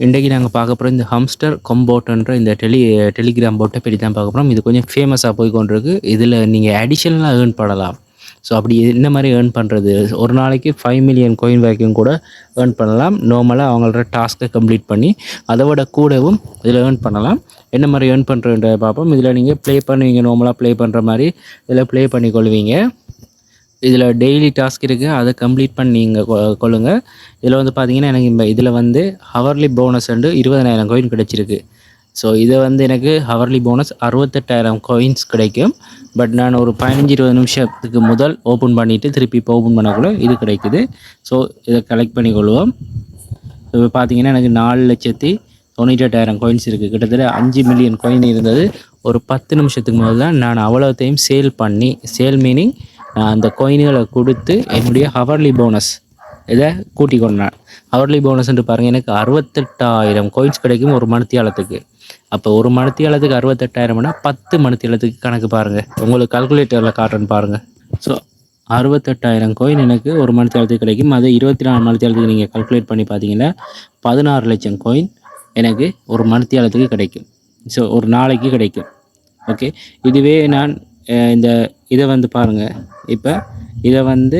இன்றைக்கு நாங்கள் பார்க்க போகிறோம் இந்த ஹம்ஸ்டர் கொம்போட்டுன்ற இந்த டெலிகிராம் போட்டை பற்றி தான் பார்க்க போகிறோம். இது கொஞ்சம் ஃபேமஸாக போய் கொண்டிருக்கு. இதில் நீங்கள் அடிஷ்னலாக ஏர்ன் பண்ணலாம். ஸோ அப்படி என்ன மாதிரி ஏர்ன் பண்ணுறது, ஒரு நாளைக்கு 5 மில்லியன் காயின் வரைக்கும் கூட ஏர்ன் பண்ணலாம். நார்மலாக அவங்களோட டாஸ்க்கை கம்ப்ளீட் பண்ணி அதை விட கூடவும் இதில் ஏர்ன் பண்ணலாம். என்ன மாதிரி ஏர்ன் பண்ணுறத பார்ப்போம். இதில் நீங்கள் ப்ளே பண்ணுவீங்க, நார்மலாக ப்ளே பண்ணுற மாதிரி இதில் ப்ளே பண்ணி கொள்வீங்க. இதில் டெய்லி டாஸ்க் இருக்குது, அதை கம்ப்ளீட் பண்ணி நீங்கள் கொள்ளுங்கள். இதில் வந்து பார்த்தீங்கன்னா எனக்கு இதில் வந்து ஹவர்லி போனஸ் வந்து 20,000 காயின் கிடைச்சிருக்கு. ஸோ இதை வந்து எனக்கு ஹவர்லி போனஸ் 68,000 காயின்ஸ் கிடைக்கும். பட் நான் ஒரு 15-20 நிமிஷத்துக்கு முதல் ஓப்பன் பண்ணிவிட்டு திருப்பி இப்போ ஓப்பன் பண்ணக்குள்ள இது கிடைக்குது. ஸோ இதை கலெக்ட் பண்ணிக்கொள்வோம். இப்போ பார்த்தீங்கன்னா எனக்கு 4,98,000 காயின்ஸ் இருக்குது. கிட்டத்தட்ட 5 மில்லியன் காயின் இருந்தது. ஒரு 10 நிமிஷத்துக்கு முதல் தான் நான் அவ்வளோத்தையும் சேல் மீனிங் அந்த காயின்களை கொடுத்து என்னுடைய ஹவர்லி போனஸ் இதை கூட்டி கொண்டான். ஹவர்லி போனஸ்ன்ட்டு பாருங்கள், எனக்கு 68,000 காயின்ஸ் கிடைக்கும் ஒரு மணித்தியாலத்துக்கு. அப்போ ஒரு மணித்தியாலத்துக்கு 68,000னா 10 மணித்தியாலத்துக்கு கணக்கு பாருங்கள். உங்களுக்கு கால்குலேட்டரில் காட்டுறேன்னு பாருங்கள். ஸோ 68,000 காயின் எனக்கு ஒரு மணித்தியாலத்துக்கு கிடைக்கும். அது 24 மணித்தியாலத்துக்கு நீங்கள் கால்குலேட் பண்ணி பார்த்தீங்கன்னா 16 லட்சம் காயின் எனக்கு ஒரு மணித்தியாலத்துக்கு கிடைக்கும். ஸோ ஒரு நாளைக்கு கிடைக்கும். ஓகே, இதுவே நான் இந்த இதை வந்து பாருங்கள். இப்போ இதை வந்து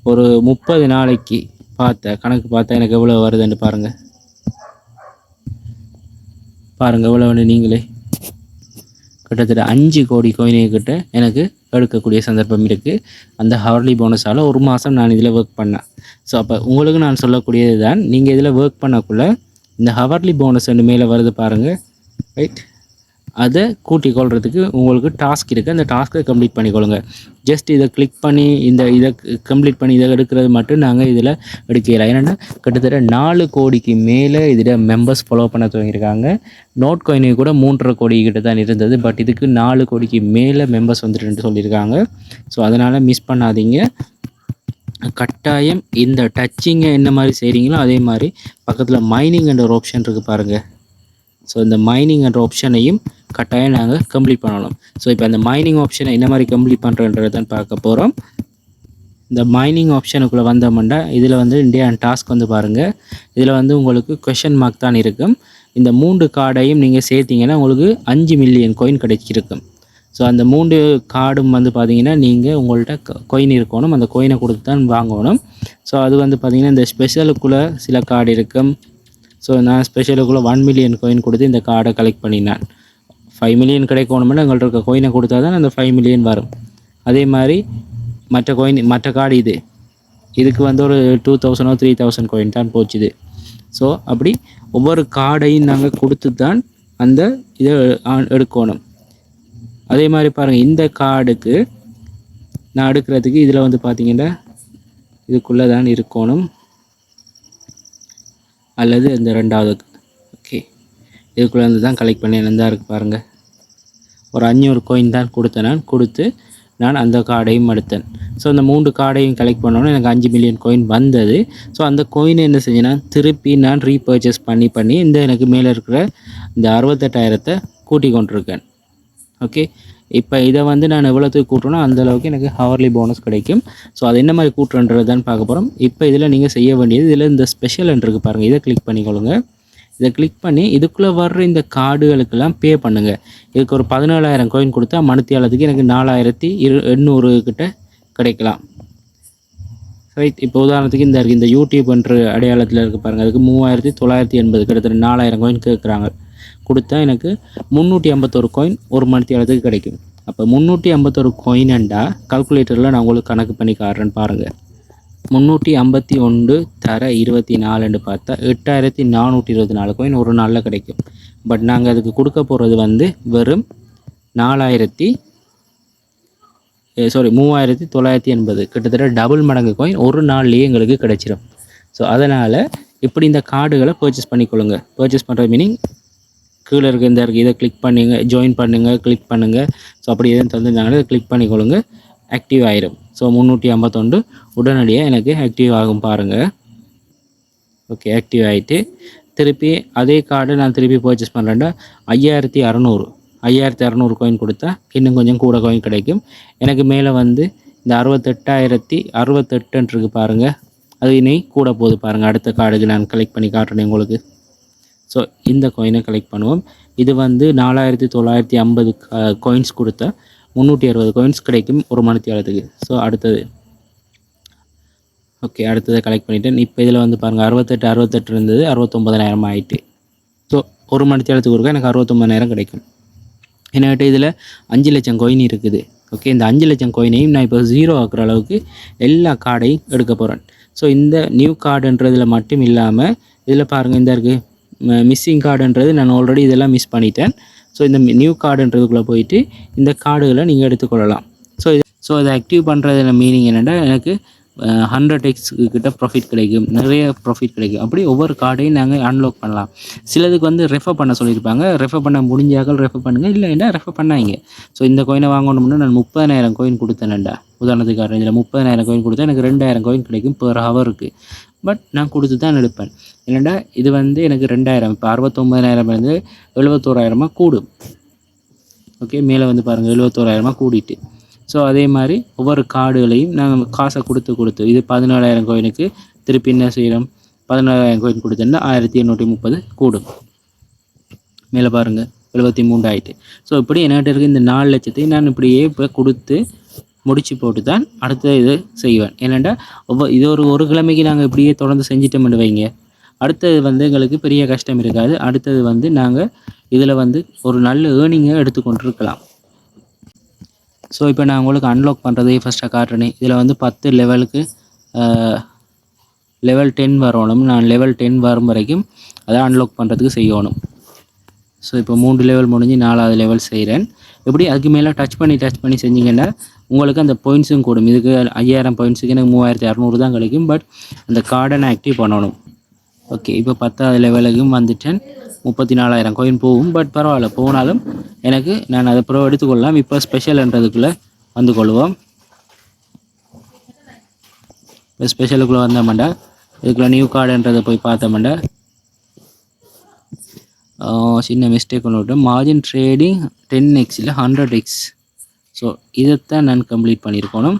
ஒரு 30 நாளைக்கு கணக்கு பார்த்தா எனக்கு எவ்வளோ வருதுன்னு பாருங்கள். எவ்வளோன்னு நீங்களே. கிட்டத்தட்ட 5 கோடி காயின்கிட்ட எனக்கு எடுக்கக்கூடிய சந்தர்ப்பம் இருக்குது அந்த ஹவர்லி போனஸால். ஒரு மாதம் நான் இதில் ஒர்க் பண்ணேன். ஸோ அப்போ உங்களுக்கு நான் சொல்லக்கூடியது தான், நீங்கள் இதில் ஒர்க் பண்ணக்குள்ள இந்த ஹவர்லி போனஸ் மேலே வருது பாருங்கள், ரைட்? அதை கூட்டிக் கொள்றதுக்கு உங்களுக்கு டாஸ்க் இருக்குது. அந்த டாஸ்க்கை கம்ப்ளீட் பண்ணிக்கொள்ளுங்க. ஜஸ்ட் இதை கிளிக் பண்ணி இதை கம்ப்ளீட் பண்ணி இதை எடுக்கிறது மட்டும் நாங்கள் இதில் எடுக்கல. ஏன்னா கிட்டத்தட்ட 4 கோடிக்கு மேலே இதில் மெம்பர்ஸ் ஃபாலோ பண்ண துவங்கியிருக்காங்க. நோட் காயினு கூட 3.5 கோடி கிட்ட தான் இருந்தது. பட் இதுக்கு 4 கோடிக்கு மேலே மெம்பர்ஸ் வந்துட்டு சொல்லியிருக்காங்க. ஸோ அதனால் மிஸ் பண்ணாதீங்க. கட்டாயம் இந்த டச்சிங்கை என்ன மாதிரி செய்கிறீங்களோ அதே மாதிரி பக்கத்தில் மைனிங் என்ற ஒரு ஆப்ஷன் இருக்குது பாருங்கள். ஸோ இந்த மைனிங் என்ற ஆப்ஷனையும் கட்டாயம் நாங்கள் கம்ப்ளீட் பண்ணணும். ஸோ இப்போ அந்த மைனிங் ஆப்ஷனை என்ன மாதிரி கம்ப்ளீட் பண்ணுறன்றதான் பார்க்க போகிறோம். இந்த மைனிங் ஆப்ஷனுக்குள்ளே வந்தோம்னா இதில் வந்து இந்தியா டாஸ்க் வந்து பாருங்கள். இதில் வந்து உங்களுக்கு கொஷன் மார்க் தான் இருக்கும். இந்த 3 கார்டையும் நீங்கள் சேர்த்திங்கன்னா உங்களுக்கு 5 மில்லியன் காயின் கிடைச்சிருக்கும். ஸோ அந்த 3 கார்டும் வந்து பார்த்தீங்கன்னா நீங்கள் உங்கள்கிட்ட காயின் இருக்கணும். அந்த காயினை கொடுத்து தான் வாங்கணும். ஸோ அது வந்து பார்த்திங்கன்னா இந்த ஸ்பெஷலுக்குள்ளே சில கார்டு இருக்கும். ஸோ நான் ஸ்பெஷலுக்குள்ளே 1 மில்லியன் காயின் கொடுத்து இந்த கார்டை கலெக்ட் பண்ணினேன். 5 மில்லியன் கிடைக்கணும்னா எங்கள்கிட்ட இருக்க காயினை கொடுத்தா தான் அந்த 5 மில்லியன் வரும். அதே மாதிரி மற்ற கார்டு இதுக்கு வந்து ஒரு 2,000 3,000 காயின் தான் போச்சுது. ஸோ அப்படி ஒவ்வொரு கார்டையும் நாங்கள் கொடுத்து தான் அந்த இதை எடுக்கணும். அதே மாதிரி பாருங்கள், இந்த கார்டுக்கு நான் எடுக்கிறதுக்கு இதில் வந்து பார்த்திங்கன்னா இதுக்குள்ளே தான் இருக்கணும், அல்லது இந்த 2வது. ஓகே, இதுக்குள்ளே இருந்து தான் கலெக்ட் பண்ணி தான் இருக்குது பாருங்கள். ஒரு 500 காயின் தான் கொடுத்து நான் அந்த கார்டையும் எடுத்தேன். ஸோ அந்த 3 கார்டையும் கலெக்ட் பண்ணோன்னே எனக்கு 5 மில்லியன் காயின் வந்தது. ஸோ அந்த காயினை என்ன செஞ்சேன்னா திருப்பி நான் ரீபர்ச்சேஸ் பண்ணி இந்த எனக்கு மேலே இருக்கிற இந்த 68,000 கூட்டி கொண்டிருக்கேன். ஓகே, இப்போ இதை வந்து நான் எவ்வளோத்துக்கு கூட்டுறேனோ அந்தளவுக்கு எனக்கு ஹவர்லி போனஸ் கிடைக்கும். ஸோ அது என்ன மாதிரி கூட்டுறன்றது தான் பார்க்க போகிறோம். இப்போ இதில் நீங்கள் செய்ய வேண்டியது, இதில் இந்த ஸ்பெஷல் இருக்குது பாருங்கள், இதை கிளிக் பண்ணிக்கொள்ளுங்க. இதை கிளிக் பண்ணி இதுக்குள்ளே வர்ற இந்த கார்டுகளுக்கெல்லாம் பே பண்ணுங்கள். இதுக்கு ஒரு 17,000 காயின் கொடுத்தா மணித்தியாலத்துக்கு எனக்கு 4,800 கிட்ட கிடைக்கலாம். ரைட்? இப்போ உதாரணத்துக்கு இந்த யூடியூப்ன்ற அடையாளத்தில் இருக்குது பாருங்கள், அதுக்கு 3,980 கிட்டத்தட்ட 4,000 காயின் கேட்குறாங்க. கொடுத்தா எனக்கு 351 காயின் ஒரு மணித்தியாலத்துக்கு கிடைக்கும். அப்போ 351 காயின்ண்டா கால்குலேட்டரில் நான் உங்களுக்கு கணக்கு பண்ணி காட்டுறேன்னு பாருங்கள். 351 தர 24ன்னு பார்த்தா 8,424 காயின் ஒரு நாளில் கிடைக்கும். பட் நாங்கள் அதுக்கு கொடுக்க போகிறது வந்து வெறும் 3,980 கிட்டத்தட்ட டபுள் மடங்கு காயின் ஒரு நாள்லேயே எங்களுக்கு கிடைச்சிடும். ஸோ அதனால் இப்படி இந்த கார்டுகளை பர்ச்சேஸ் பண்ணிக்கொள்ளுங்க. பர்ச்சேஸ் பண்ணுற மீனிங் கீழே இதை கிளிக் பண்ணுங்க, ஜாயின் பண்ணுங்கள், கிளிக் பண்ணுங்கள். ஸோ அப்படி எதுவும் தந்துருந்தாங்கன்னா இதை கிளிக் பண்ணிக்கொள்ளுங்க, ஆக்டிவ் ஆயிரும். ஸோ 351 உடனடியாக எனக்கு ஆக்டிவ் ஆகும் பாருங்கள். ஓகே, ஆக்டிவ் ஆகிட்டு திருப்பி அதே கார்டை நான் திருப்பி பர்ச்சேஸ் பண்ணுறேன்டா 5,600 காயின் கொடுத்தா இன்னும் கொஞ்சம் கூட காயின் கிடைக்கும். எனக்கு மேலே வந்து இந்த 68,068 இருக்குது பாருங்கள், அது இனி கூட போகுது பாருங்கள். அடுத்த கார்டுக்கு நான் கலெக்ட் பண்ணி காட்டுறேன் உங்களுக்கு. ஸோ இந்த காயினை கலெக்ட் பண்ணுவோம். இது வந்து 4950 காயின்ஸ் கொடுத்தா 360 காயின்ஸ் கிடைக்கும் ஒரு மணித்தியாலத்துக்கு. ஸோ அடுத்தது ஓகே, அடுத்ததை கலெக்ட் பண்ணிவிட்டேன். இப்போ இதில் வந்து பாருங்கள் 68 இருந்தது, 69,000 ஆகிட்டு. ஸோ ஒரு மணித்தியாலத்துக்கு ஒருக்கா எனக்கு 69,000 கிடைக்கும். என்கிட்ட இதில் 5 லட்சம் காயின் இருக்குது. ஓகே, இந்த 5 லட்சம் காயினையும் நான் இப்போ 0 ஆக்குற அளவுக்கு எல்லா கார்டையும் எடுக்க போகிறேன். ஸோ இந்த நியூ கார்டுன்றதில் மட்டும் இல்லாமல் இதில் பாருங்கள் இந்த இருக்குது மிஸ்ஸிங் கார்டுன்றது நான் ஆல்ரெடி இதெல்லாம் மிஸ் பண்ணிட்டேன். ஸோ இந்த நியூ கார்டுன்றதுக்குள்ளே போயிட்டு இந்த கார்டுகளை நீங்கள் எடுத்துக்கொள்ளலாம். ஸோ இதை ஆக்டிவ் பண்ணுறதுல மீனிங் என்னென்னா எனக்கு 100x கிட்ட ப்ராஃபிட் கிடைக்கும், நிறைய ப்ராஃபிட் கிடைக்கும். அப்படி ஒவ்வொரு கார்டையும் நாங்கள் அன்லாக் பண்ணலாம். சிலதுக்கு வந்து ரெஃபர் பண்ண சொல்லியிருப்பாங்க. ரெஃபர் பண்ண முடிஞ்சாக்கள் ரெஃபர் பண்ணுங்கள், இல்லைன்னா ரெஃபர் பண்ணாங்க. ஸோ இந்த கோயினை வாங்கணும்னா நான் 30,000 கோயின் கொடுத்தேன்டா, உதாரணத்துக்காக இதில் 30,000 கோயின் கொடுத்தா எனக்கு 2,000 கோயின் கிடைக்கும் பெர் ஹவருக்கு. பட் நான் கொடுத்து தான் எடுப்பேன். இல்லைண்டா இது வந்து எனக்கு 2,000 இப்போ 69,000 இருந்து 71,000 கூடும். ஓகே, மேலே வந்து பாருங்கள் 71,000 கூடிட்டு. ஸோ அதே மாதிரி ஒவ்வொரு கார்டுகளையும் நாங்கள் காசை கொடுத்து இது 14,000 கோயினுக்கு திருப்பி என்ன செய்கிறோம், 14,000 கோயின் கொடுத்தோன்னா 1830 கூடும். மேலே பாருங்கள் 73 ஆகிட்டு. ஸோ இப்படி என்கிட்ட இருக்க இந்த 4 லட்சத்தையும் நான் இப்படியே இப்போ கொடுத்து முடிச்சு போட்டு தான் அடுத்த இது செய்வேன். ஏன்னாண்டா இது ஒரு கிழமைக்கு நாங்கள் இப்படியே தொடர்ந்து செஞ்சிட்டோம்னு வைங்க, அடுத்தது வந்து எங்களுக்கு பெரிய கஷ்டம் இருக்காது. அடுத்தது வந்து நாங்கள் இதில் வந்து ஒரு நல்ல ஏர்னிங்கை எடுத்துக்கொண்டு இருக்கலாம். ஸோ இப்போ நான் உங்களுக்கு அன்லாக் பண்ணுறதே ஃபஸ்ட்டாக காட்டுறேன். இதில் வந்து 10 லெவலுக்கு லெவல் 10 வரணும். நான் லெவல் 10 வரும் வரைக்கும் அதை அன்லாக் பண்ணுறதுக்கு செய்யணும். ஸோ இப்போ 3 லெவல் முடிஞ்சு 4வது லெவல் செய்கிறேன். எப்படி அதுக்கு மேலே டச் பண்ணி செஞ்சிங்கன்னா உங்களுக்கு அந்த பாயிண்ட்ஸும் கூடும். இதுக்கு 5000 பாயிண்ட்ஸுக்கு எனக்கு 3600 தான் கிடைக்கும். பட் அந்த கார்டை நான் ஆக்டிவ் பண்ணணும். ஓகே, இப்போ 10வது லெவலுக்கும் வந்துட்டேன். 34,000 கோயின் போகும். பட் பரவாயில்ல, போனாலும் எனக்கு நான் அதை ப்ரோ எடுத்துக்கொள்ளலாம். இப்போ ஸ்பெஷல்ன்றதுக்குள்ளே வந்து கொள்வோம். இப்போ ஸ்பெஷலுக்குள்ளே வந்தோம்டா இதுக்குள்ளே நியூ கார்டுன்றதை போய் பார்த்தோம்டா சின்ன மிஸ்டேக் ஒன்று விட்டோம். மார்ஜின் ட்ரேடிங் 10x இல்லை 100x. ஸோ இதைத்தான் நான் கம்ப்ளீட் பண்ணியிருக்கணும்.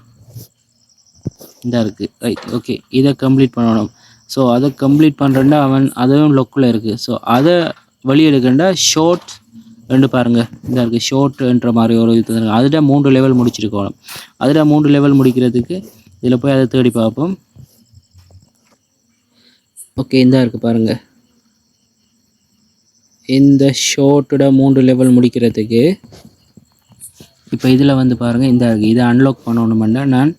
இந்த இருக்குது ரைட். ஓகே, இதை கம்ப்ளீட் பண்ணணும். ஸோ அதை கம்ப்ளீட் பண்ணுறேன்டா அதுவும் லொக்கில் இருக்குது. ஸோ அதை வெளியெடுக்கண்டா ஷார்ட் ரெண்டு பாருங்கள் இந்த இருக்குது ஷார்ட்ன்ற மாதிரி ஒரு இது இருக்குது. அதில் 3 லெவல் முடிச்சிருக்கணும். அதில் 3 லெவல் முடிக்கிறதுக்கு இதில் போய் அதை தேடி பார்ப்போம். ஓகே, இந்த இருக்குது பாருங்கள். இந்த ஷார்ட்டோட 3 லெவல் முடிக்கிறதுக்கு இப்போ இதில் வந்து பாருங்கள் இந்த இருக்குது. இதை அன்லாக் பண்ணணுமெண்டா நான்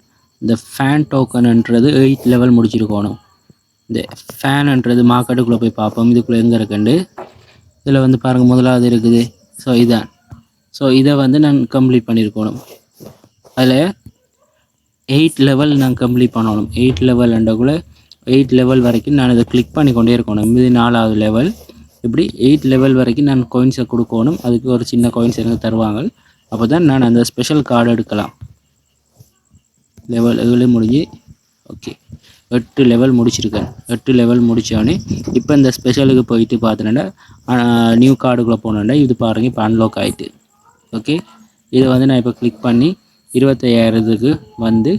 இந்த ஃபேன் டோக்கன்ன்றது 8 லெவல் முடிச்சிருக்கணும். இந்த ஃபேனுன்றது மார்க்கெட்டுக்குள்ளே போய் பார்ப்போம். இதுக்குள்ளே எங்கே இருக்குண்டு இதில் வந்து பாருங்கள் முதலாவது இருக்குது. ஸோ இதான். ஸோ இதை வந்து நான் கம்ப்ளீட் பண்ணியிருக்கணும். அதில் 8 லெவல் நான் கம்ப்ளீட் பண்ணணும். 8 லெவல்ன்றக்குள்ளே 8 லெவல் வரைக்கும் நான் இதை கிளிக் பண்ணி கொண்டே இருக்கணும். இது 4வது லெவல். இப்படி 8 லெவல் வரைக்கும் நான் காயின்ஸை கொடுக்கணும். அதுக்கு ஒரு சின்ன காயின்ஸ் எனக்கு தருவாங்க. அப்போ தான் நான் அந்த ஸ்பெஷல் கார்டு எடுக்கலாம். லெவல் 7 முடிஞ்சு ஓகே 8 லெவல் முடிச்சிருக்கேன். 8 லெவல் முடித்தோடனே இப்போ இந்த ஸ்பெஷலுக்கு போயிட்டு பார்த்தோன்னா நியூ கார்டுக்குள்ளே போனோன்னா இது பாருங்கள் இப்போ அன்லாக் ஆகிட்டு. ஓகே, இதை வந்து நான் இப்போ கிளிக் பண்ணி 25,000க்கு வந்து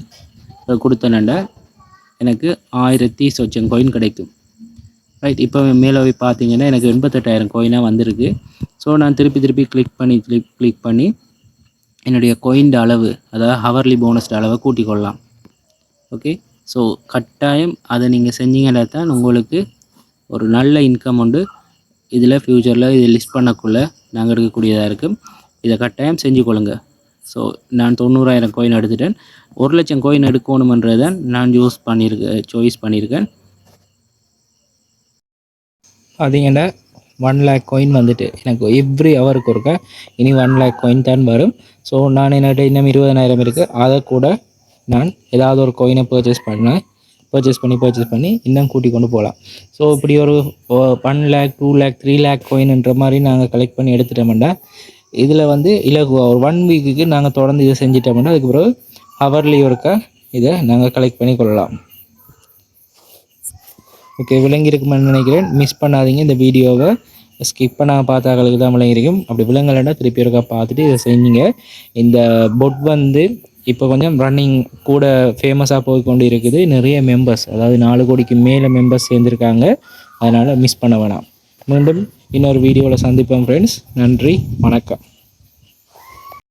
கொடுத்தேன்னா எனக்கு 1000 சொச்சம் கோயின் கிடைக்கும். ரைட், இப்போ மேலே போய் பார்த்தீங்கன்னா எனக்கு 88,000 கோயினாக வந்திருக்கு. ஸோ நான் திருப்பி கிளிக் பண்ணி என்னுடைய கோயின் அளவு, அதாவது ஹவர்லி போனஸ் அளவை கூட்டிக் கொள்ளலாம். ஓகே, ஸோ கட்டாயம் அதை நீங்கள் செஞ்சீங்கன்னா தான் உங்களுக்கு ஒரு நல்ல இன்கம் உண்டு. இதில் ஃப்யூச்சரில் இதை லிஸ்ட் பண்ணக்குள்ளே நாங்கள் எடுக்கக்கூடியதாக இருக்கும். இதை கட்டாயம் செஞ்சு கொள்ளுங்கள். ஸோ நான் 90,000 கோயின் எடுத்துட்டேன். 1 லட்சம் கோயின் எடுக்கணுமன்றதை நான் சாய்ஸ் பண்ணியிருக்கேன். பார்த்தீங்கன்னா 1 லேக் கோயின் வந்துட்டு எனக்கு எவ்ரி ஹவருக்கு ஒருக்கா இனி 1 லேக் கோயின் தான் வரும். ஸோ நான் என்கிட்ட இன்னும் 20,000 இருக்குது. அதை கூட நான் ஏதாவது ஒரு கோயினை பர்ச்சேஸ் பண்ணி இன்னும் கூட்டி கொண்டு போகலாம். ஸோ இப்படி ஒரு 1 லேக் 2 லேக் 3 லேக் கோயின்ன்ற மாதிரி நாங்கள் கலெக்ட் பண்ணி எடுத்துட்டோம்னா இதில் வந்து இலகுவா ஒரு 1 வீக்குக்கு நாங்கள் தொடர்ந்து இதை செஞ்சிட்டோம்னா அதுக்கு பிறகு ஹவர்லி ஒருக்கா இதை நாங்கள் கலெக்ட் பண்ணி கொள்ளலாம். ஓகே, விளங்கியிருக்குமென்னு நினைக்கிறேன். மிஸ் பண்ணாதீங்க. இந்த வீடியோவை ஸ்கிப் பண்ணாமல் பார்த்தாக்களுக்கு தான் விளங்கியிருக்கும். அப்படி விளங்கலைன்னா திருப்பி ஒருக்கா பார்த்துட்டு இதை செஞ்சீங்க. இந்த பொட் வந்து இப்போ கொஞ்சம் ரன்னிங் கூட ஃபேமஸாக போய் கொண்டு இருக்குது. நிறைய மெம்பர்ஸ், அதாவது 4 கோடிக்கு மேலே மெம்பர்ஸ் சேர்ந்துருக்காங்க. அதனால் மிஸ் பண்ண வேணாம். மீண்டும் இன்னொரு வீடியோவில் சந்திப்போம் ஃப்ரெண்ட்ஸ். நன்றி, வணக்கம்.